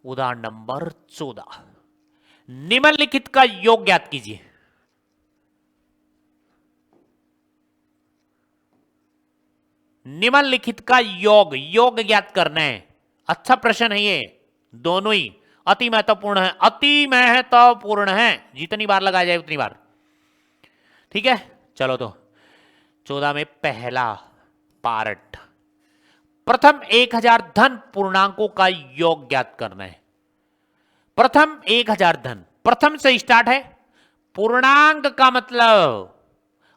उदाहरण नंबर 14, निम्नलिखित का योग ज्ञात कीजिए। निम्नलिखित का योग, योग ज्ञात करना है। अच्छा प्रश्न है ये, दोनों ही अति महत्वपूर्ण है, अति महत्वपूर्ण है, जितनी बार लगाया जाए उतनी बार, ठीक है। चलो तो 14 में पहला पार्ट, प्रथम 1000 धन पूर्णांकों का योग ज्ञात करना है। प्रथम 1000 धन, प्रथम से स्टार्ट है, पूर्णांक का मतलब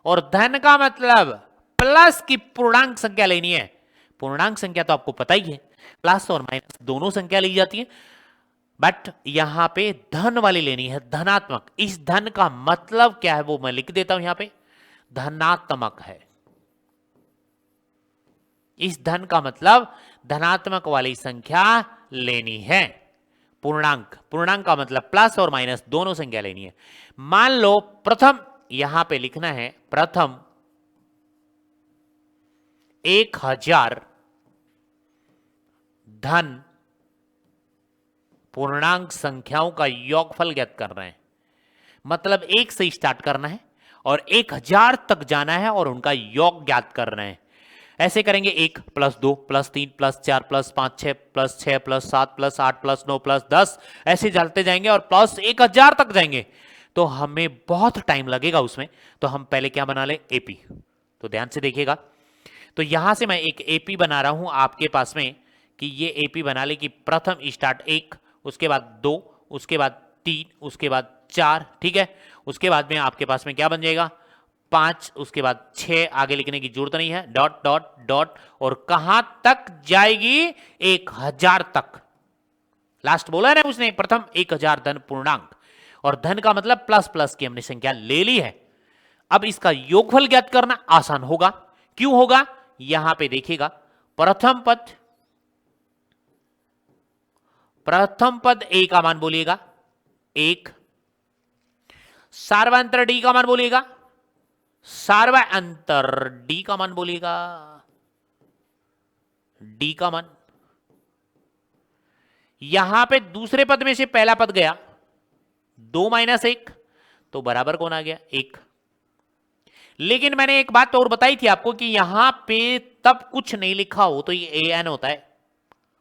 और धन का मतलब प्लस की पूर्णांक संख्या लेनी है। पूर्णांक संख्या तो आपको पता ही है, प्लस और माइनस दोनों संख्या ली जाती है, बट यहां पे धन वाली लेनी है, धनात्मक। इस धन का मतलब क्या है वो मैं लिख देता हूं यहां पे, धनात्मक है। इस धन का मतलब धनात्मक वाली संख्या लेनी है। पूर्णांक, पूर्णांक का मतलब प्लस और माइनस दोनों संख्या लेनी है। मान लो प्रथम, यहां पे लिखना है प्रथम 1000 धन पूर्णांक संख्याओं का योगफल ज्ञात कर रहे हैं। मतलब 1 से स्टार्ट करना है और 1000 तक जाना है और उनका योग ज्ञात कर रहे हैं। ऐसे करेंगे 1 + 2 + 3 + 4 + 5 6 + 6 + 7 + 8 + 9 + 10, ऐसे चलते जाएंगे और प्लस 1000 तक जाएंगे। तो हमें बहुत टाइम लगेगा उसमें, तो हम पहले क्या बना ले, एपी। तो ध्यान से देखिएगा, तो यहां से मैं एक एपी बना रहा हूं आपके पास में, कि ये एपी बना ले कि प्रथम स्टार्ट 1, उसके बाद 2, उसके बाद 3, उसके बाद 4, ठीक है। उसके बाद में आपके पास में क्या बन जाएगा, 5, उसके बाद 6, आगे लिखने की जरूरत नहीं है, डॉट डॉट डॉट, और कहां तक जाएगी, 1000 तक। लास्ट बोला है ना उसने, प्रथम 1000 धन पूर्णांक, और धन का मतलब प्लस प्लस की हमने संख्या ले ली है। अब इसका योगफल ज्ञात करना आसान होगा। क्यों होगा, यहां पे देखिएगा, प्रथम पद, प्रथम पद ए का मान बोलिएगा 1, सार्वांतर डी का मान बोलिएगा, सार्वांतर डी का मान बोलिएगा, डी का मान। यहां पे दूसरे पद में से पहला पद गया 2 - 1, तो बराबर कौन आ गया, 1। लेकिन मैंने एक बात और बताई थी आपको कि यहां पे तब कुछ नहीं लिखा हो तो ये ए एन होता है।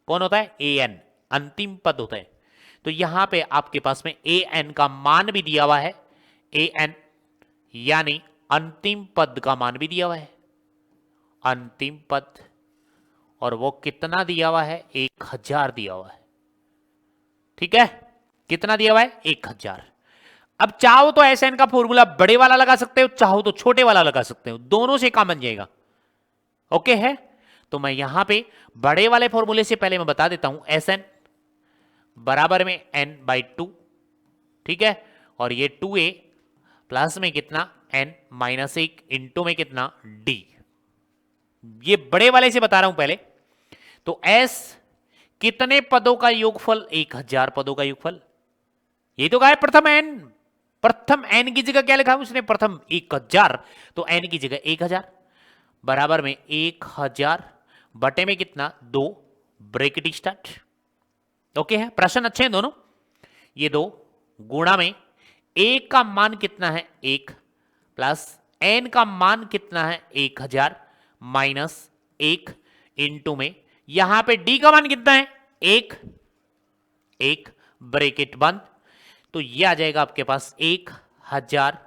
कौन होता है, ए एन, अंतिम पद होता है। तो यहां पे आपके पास में ए एन का मान भी दिया हुआ है, ए एन यानी अंतिम पद का मान भी दिया हुआ है, अंतिम पद, और वो कितना दिया हुआ है, 1000 दिया हुआ है। ठीक है, कितना दिया हुआ है, 1000। अब चाहो तो एस एन का फॉर्मूला बड़े वाला लगा सकते हो, चाहो तो छोटे वाला लगा सकते हो, दोनों से काम बन जाएगा। ओके है, तो मैं यहां पे बड़े वाले फॉर्मूले से पहले मैं बता देता हूं, एस एन बराबर में n/2, ठीक है, और ये 2a प्लस में कितना n-1 इंटू में कितना d। ये बड़े वाले से बता रहा हूं पहले। तो s कितने पदों का योगफल, 1000 पदों का योगफल। ये तो कहा है प्रथम n, प्रथम n की जगह क्या लिखा है उसने, प्रथम 1000, तो n की जगह 1000 बराबर में 1000 बटे में कितना 2, ब्रैकेट स्टार्ट। ओके है, प्रश्न अच्छे हैं दोनों। ये 2 गुणा में a का मान कितना है 1, प्लस n का मान कितना है 1000 माइनस 1 इंटू में यहां पे d का मान कितना है 1, 1 ब्रैकेट बंद। तो ये आ जाएगा आपके पास 1000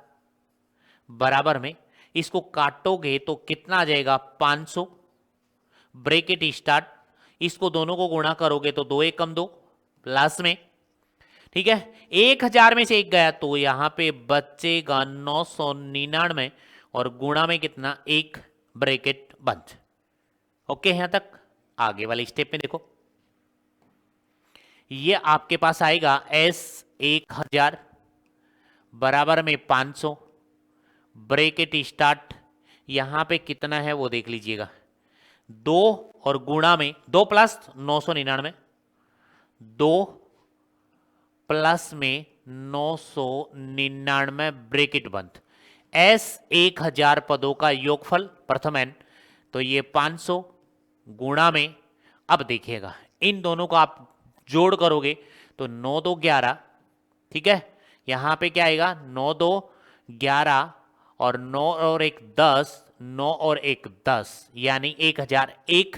बराबर में, इसको काटोगे तो कितना आ जाएगा 500, ब्रैकेट स्टार्ट, इसको दोनों को गुणा करोगे तो 2 × 2 प्लस में, ठीक है, 1000 में से 1 गया तो यहां पे बचेगा 999, और गुणा में कितना 1, ब्रैकेट बंद। ओके, यहां तक। आगे वाले स्टेप में देखो, ये आपके पास आएगा s 1000 बराबर में 500, ब्रैकेट स्टार्ट, यहां पे कितना है वो देख लीजिएगा, 2 और गुणा में 2 प्लस 999, 2 प्लस में 999 ब्रैकेट बंद। s 1000 पदों का योगफल प्रथम n, तो ये 500 गुणा में, अब देखिएगा इन दोनों को आप जोड़ करोगे तो 9 2 11, ठीक है, यहां पे क्या आएगा 9 2 11 और 9 और 1 10, 9 और 1 10 यानी 1001।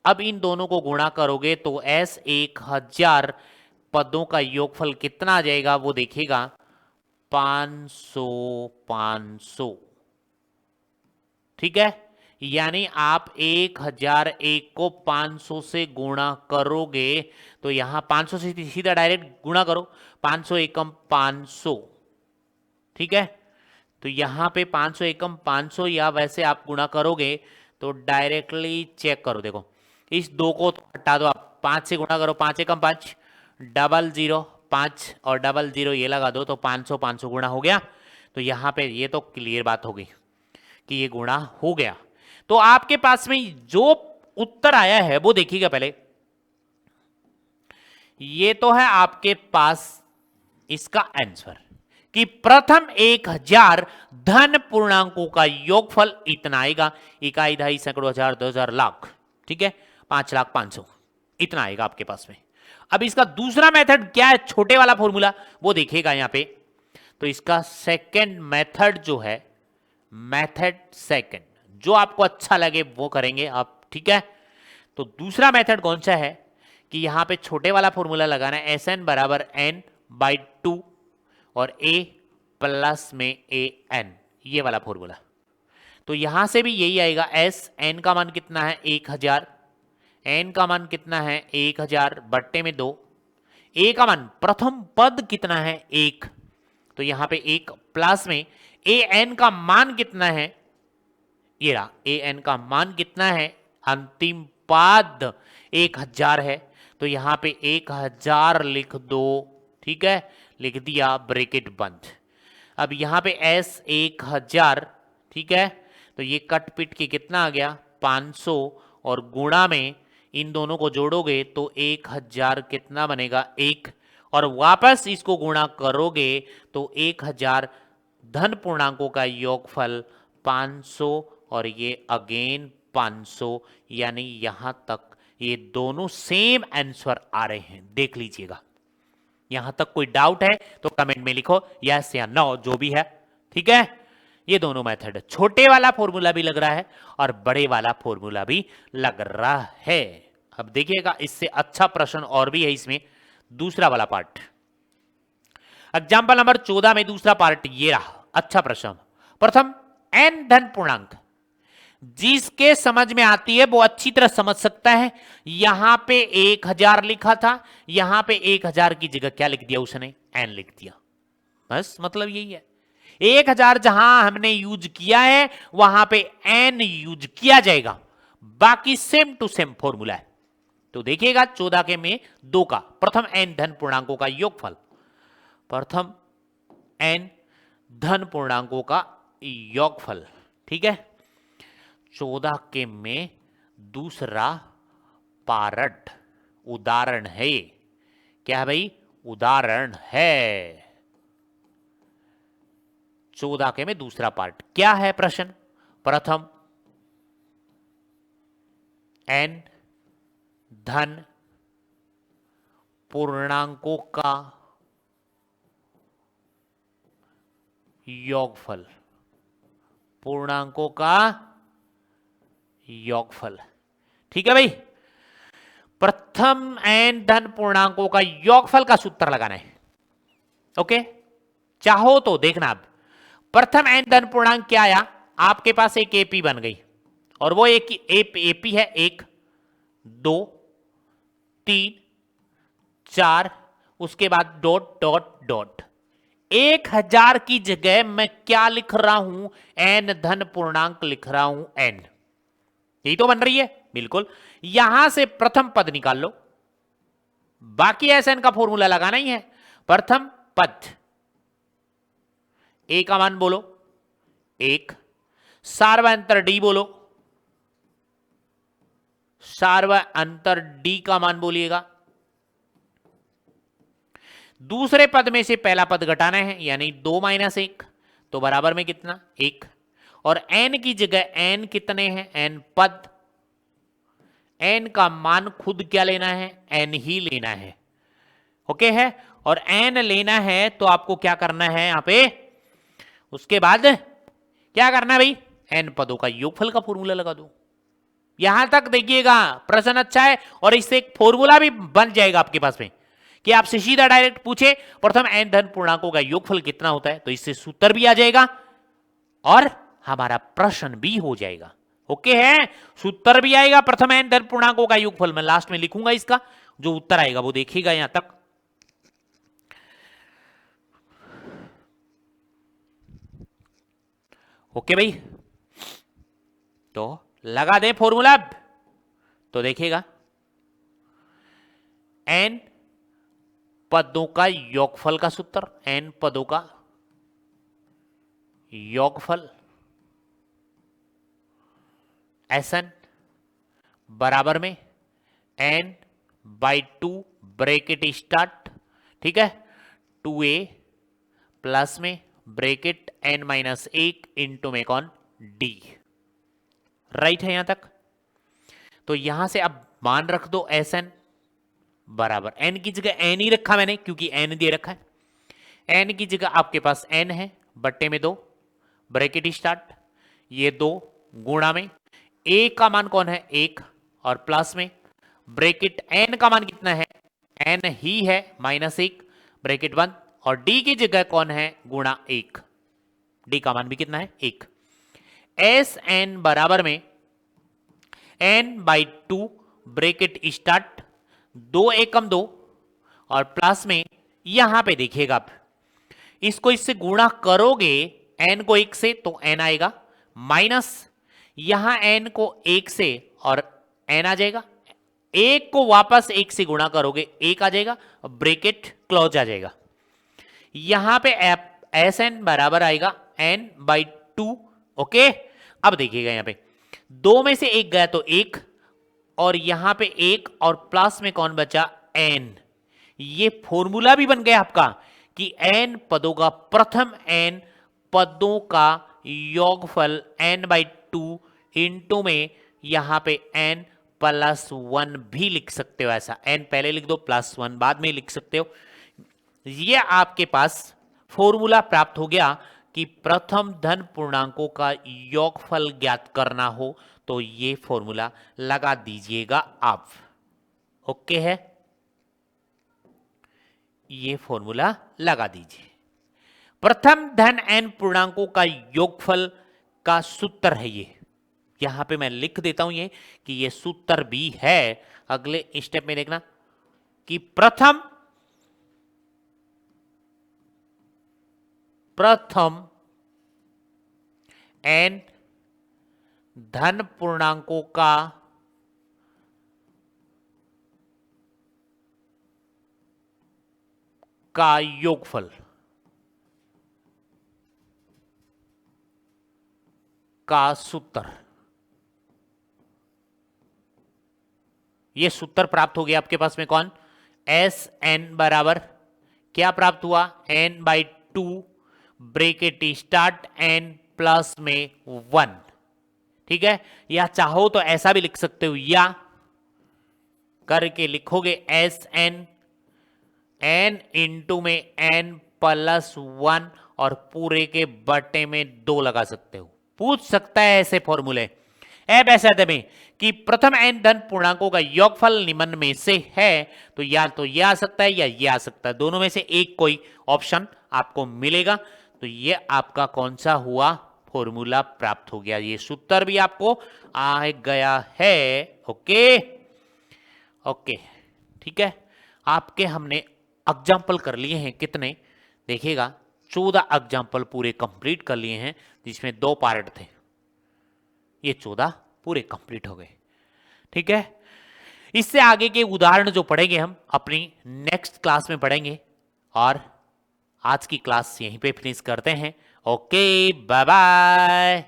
अब इन दोनों को गुणा करोगे तो s 1000 पदों का योगफल कितना आ जाएगा वो देखिएगा 500 500, ठीक है, यानी आप 1001 को 500 से गुणा करोगे तो यहां 500 से सीधा डायरेक्ट गुणा करो, 500 एकम 500, ठीक है। तो यहां पे 500 एकम 500 या वैसे आप गुणा करोगे तो डायरेक्टली चेक करो, देखो इस 2 को तो हटा दो, आप 5 से गुणा करो, 5 एकम 5, 00 5 और 00 ये लगा दो तो 500 500 गुणा हो गया। तो यहां पे ये तो क्लियर बात होगी कि ये गुणा हो गया। तो आपके पास में जो उत्तर आया है वो देखिएगा पहले, ये तो है आपके पास इसका आंसर कि प्रथम 1000 धन पूर्णांकों का योगफल इतना आएगा, इकाई दहाई सैकड़ों हजार 2000 लाख, ठीक है, 5,500,000 इतना आएगा आपके पास में। अब इसका दूसरा मेथड क्या है, छोटे वाला फॉर्मूला, वो देखिएगा यहां पे। तो इसका सेकंड मेथड जो है, मेथड सेकंड जो आपको अच्छा लगे वो करेंगे आप, ठीक है। तो दूसरा मेथड कौन सा है कि यहां पे छोटे वाला फॉर्मूला लगाना है, Sn बराबर n/2 और a प्लस में an, ये वाला फॉर्मूला। तो यहां से भी यही आएगा, n का मान कितना है 1000, n का मान कितना है 1000 बट्टे में 2, a का मान प्रथम पद कितना है 1, तो यहां पे 1 प्लस में an का मान कितना है, ये रहा an का मान कितना है, अंतिम पद 1000 है, तो यहां पे 1000 लिख दो, ठीक है, लिख दिया, ब्रैकेट बंद। अब यहां पे s 1000, ठीक है, तो ये कट पिट के कितना आ गया 500 और गुणा में इन दोनों को जोड़ोगे तो 1000 कितना बनेगा 1, और वापस इसको गुणा करोगे तो 1000 धन पूर्णांकों का योगफल 500 और ये अगेन 500, यानी यहां तक ये दोनों सेम आंसर आ रहे हैं, देख लीजिएगा। यहां तक कोई डाउट है तो कमेंट में लिखो यस या नो, जो भी है, ठीक है। ये दोनों मेथड, छोटे वाला फॉर्मूला भी लग रहा है और बड़े वाला फॉर्मूला भी लग रहा है। अब देखिएगा इससे अच्छा प्रश्न और भी है इसमें, दूसरा वाला पार्ट, एग्जाम्पल नंबर 14 में दूसरा पार्ट ये रहा, अच्छा प्रश्न। प्रथम n धन पूर्णांक, जिसके समझ में आती है वो अच्छी तरह समझ सकता है। यहां पे 1000 लिखा था, यहां पे 1000 की जगह क्या लिख दिया उसने, n लिख दिया, बस मतलब यही है। 1000 जहां हमने यूज किया है वहां पे n यूज किया जाएगा, बाकी सेम टू सेम फॉर्मूला है। तो देखिएगा 14 के में 2 का प्रथम n धन पूर्णांकों का योगफल, प्रथम n धन पूर्णांकों का योगफल, ठीक है। 14 के में दूसरा पार्ट उदाहरण है, क्या है भाई, उदाहरण है। 14 के में दूसरा पार्ट क्या है प्रश्न, प्रथम n धन पूर्णांकों का योगफल, पूर्णांकों का योगफल, ठीक है भाई। प्रथम n धन पूर्णांकों का योगफल का सूत्र लगाना है, ओके। चाहो तो देखना, अब प्रथम n धन पूर्णांक क्या आया, आपके पास एक एपी बन गई और वो एक एपी है 1 2 3 4, उसके बाद डॉट डॉट डॉट। 1000 की जगह मैं क्या लिख रहा हूं, n धन पूर्णांक लिख रहा हूं n, यही तो बन रही है, बिल्कुल। यहां से प्रथम पद निकाल लो, बाकी Sn का फॉर्मूला लगाना ही है। प्रथम पद a का मान बोलो 1, सार्वंतर d बोलो, सार्वंतर d का मान बोलिएगा। दूसरे पद में से पहला पद घटाना है, यानी 2 - 1, तो बराबर में कितना 1, और n की जगह n कितने हैं, n पद, n का मान खुद क्या लेना है, n ही लेना है, ओके है। और n लेना है तो आपको क्या करना है यहां पे, उसके बाद क्या करना है भाई, n पदों का योगफल का फॉर्मूला लगा दो। यहां तक देखिएगा प्रश्न अच्छा है और इससे एक फॉर्मूला भी बन जाएगा आपके पास में कि आपसे सीधा डायरेक्ट पूछे प्रथम n धन पूर्णांकों का योगफल कितना होता है, तो इससे सूत्र भी आ जाएगा और हमारा प्रश्न भी हो जाएगा, ओके है, सूत्र भी आएगा प्रथम एन धन पूर्णांकों का योगफल, मैं लास्ट में लिखूंगा इसका, जो उत्तर आएगा वो देखिएगा यहां तक। ओके भाई, तो लगा दें फॉर्मूला अब, तो देखिएगा एन पदों का योगफल का सूत्र, एन पदों का योगफल एन बराबर में एन बाई 2 ब्रैकेट स्टार्ट, ठीक है, 2a प्लस में ब्रैकेट n माइनस 1 इंटू में कौन d, राइट है यहां तक। तो यहां से अब मान रख दो एस एन बराबर, एन की जगह एन ही रखा मैंने क्योंकि एन दे रखा है, एन की जगह आपके पास एन है बट्टे में 2 ब्रैकेट स्टार्ट, ये 2 गुणा में ए का मान कौन है 1 और प्लस में ब्रैकेट एन का मान कितना है, एन ही है -1 ब्रैकेट 1 और डी की जगह कौन है गुणा 1, डी का मान भी कितना है 1। एस एन बराबर में एन बाई 2 ब्रैकेट स्टार्ट 2 एकम 2 और प्लस में यहां पे देखिएगा आप इसको इससे गुणा करोगे एन को 1 से तो एन आएगा, माइनस यहां एन को 1 से और एन आ जाएगा, 1 को वापस 1 से गुणा करोगे 1 आ जाएगा, ब्रैकेट क्लोज आ जाएगा। यहां पे एस एन बराबर आएगा एन बाई 2। ओके, अब देखिएगा यहां पे 2 में से 1 गया तो 1 और यहां पे 1 और प्लस में कौन बचा n, ये फॉर्मूला भी बन गया आपका कि n पदों का प्रथम n पदों का योगफल n बाई 2 इंटू में यहां पे n प्लस 1 भी लिख सकते हो, ऐसा n पहले लिख दो प्लस 1 बाद में लिख सकते हो। ये आपके पास फॉर्मूला प्राप्त हो गया कि प्रथम धन पूर्णांकों का योगफल ज्ञात करना हो तो ये फॉर्मूला लगा दीजिएगा आप। ओके है, ये फॉर्मूला लगा दीजिए। प्रथम धन एन पूर्णांकों का योगफल का सूत्र है ये, यहां पे मैं लिख देता हूं ये कि ये सूत्र भी है। अगले स्टेप में देखना कि प्रथम एन धन पूर्णांकों का योगफल का सूत्र, ये सूत्र प्राप्त हो गया आपके पास में कौन, एस एन बराबर क्या प्राप्त हुआ n by 2 bracket start n plus में 1, ठीक है, या चाहो तो ऐसा भी लिख सकते हो, या करके लिखोगे एस एन एन इंटू में n प्लस 1 और पूरे के बटे में 2 लगा सकते हो। पूछ सकता है ऐसे फॉर्मूले अब ऐसे में कि प्रथम n धन पूर्णांकों का योगफल निम्न में से है, तो या तो ये आ सकता है या ये आ सकता है, दोनों में से एक कोई ऑप्शन आपको मिलेगा। तो ये आपका कौन सा हुआ फॉर्मूला प्राप्त हो गया, ये सूत्र भी आपको आ गया है। ओके ओके, ठीक है, आपके हमने एग्जाम्पल कर लिए हैं कितने, देखिएगा 14 एग्जाम्पल पूरे कंप्लीट कर लिए हैं जिसमें 2 पार्ट थे, ये 14 पूरे कंप्लीट हो गए। ठीक है, इससे आगे के उदाहरण जो पढ़ेंगे हम अपनी नेक्स्ट क्लास में पढ़ेंगे, और आज की क्लास यहीं पे फिनिश करते हैं। Okay, bye bye.